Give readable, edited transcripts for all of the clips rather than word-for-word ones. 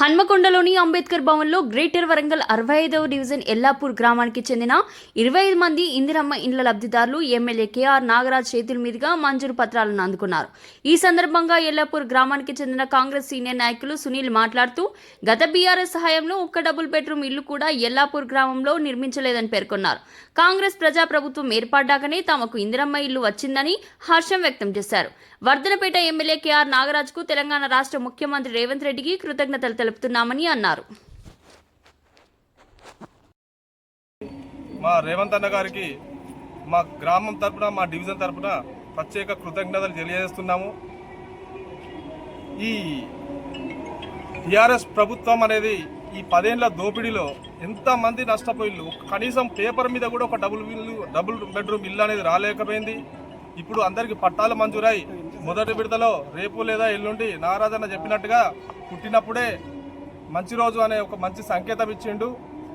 హన్మకొండలోని అంబేద్కర్ భవన్లో greater Warangal 65వ division Yellapur గ్రామానికి చెందిన 25 మంది ఇందిరమ్మ ఇండ్ల లబ్ధిదారులు ఎమ్మెల్యే కేఆర్ నాగరాజ్ చేతుల మీదుగా మంజూరు పత్రాలను అందుకున్నారు. ఈ సందర్భంగా ఎల్లాపూర్ గ్రామానికి చెందిన కాంగ్రెస్ సీనియర్ నాయకులు సునీల్ మాట్లాడుతూ గత బీఆర్ఎస్ సహాయంలో ఒక్క డబుల్ బెడ్రూమ్ ఇల్లు కూడా ఎల్లాపూర్ గ్రామంలో నిర్మించలేదని పేర్కొన్నారు. కాంగ్రెస్ ప్రజాప్రభుత్వం ఏర్పడ్డాకనే తమకు ఇందిరమ్మ ఇల్లు వచ్చిందని హర్షం వ్యక్తం చేశారు. వర్ధనపేట ఎమ్మెల్యే కేఆర్ నాగరాజ్కు తెలంగాణ రాష్ట్ర ముఖ్యమంత్రి రేవంత్ రెడ్డికి కృతజ్ఞతలు తెలుపుతున్నామని అన్నారు. మా రేవంత్ అన్న గారికి మా గ్రామం తరపున మా డివిజన్ తరపున ప్రత్యేక కృతజ్ఞతలు తెలియజేస్తున్నాము. ఈ టీఆర్ఎస్ ప్రభుత్వం అనేది ఈ 10 ఏళ్ల దోపిడీలో ఎంతమంది నష్టపోయిళ్ళు, కనీసం పేపర్ మీద కూడా ఒక డబుల్ బెడ్రూమ్ ఇల్లు అనేది రాలేకపోయింది. ఇప్పుడు అందరికీ పట్టాలు మంజూరై మొదటి విడతలో రేపు లేదా ఎల్లుండి నాగరాజన్న చెప్పినట్టుగా పుట్టినప్పుడే మంచి రోజు అనే ఒక మంచి సంకేతం ఇచ్చిండు.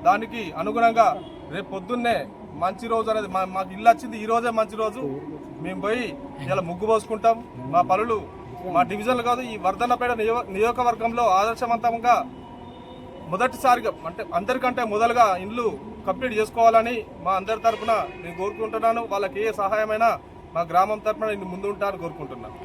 దానికి అనుగుణంగా రేపు పొద్దున్నే మంచి రోజు అనేది మాకు ఇల్లు వచ్చింది, ఈ రోజే మంచి రోజు. మేము పోయి ఇలా ముగ్గు పోసుకుంటాం. మా పనులు మా డివిజన్లు కాదు, ఈ వర్ధన్నపేట నియోజకవర్గంలో ఆదర్శవంతంగా మొదటిసారిగా అంటే అందరికంటే మొదలుగా ఇండ్లు కంప్లీట్ చేసుకోవాలని మా అందరి తరఫున నేను కోరుకుంటున్నాను. వాళ్ళకి ఏ సహాయమైనా మా గ్రామం తరఫున నేను ముందు ఉంటానని కోరుకుంటున్నాను.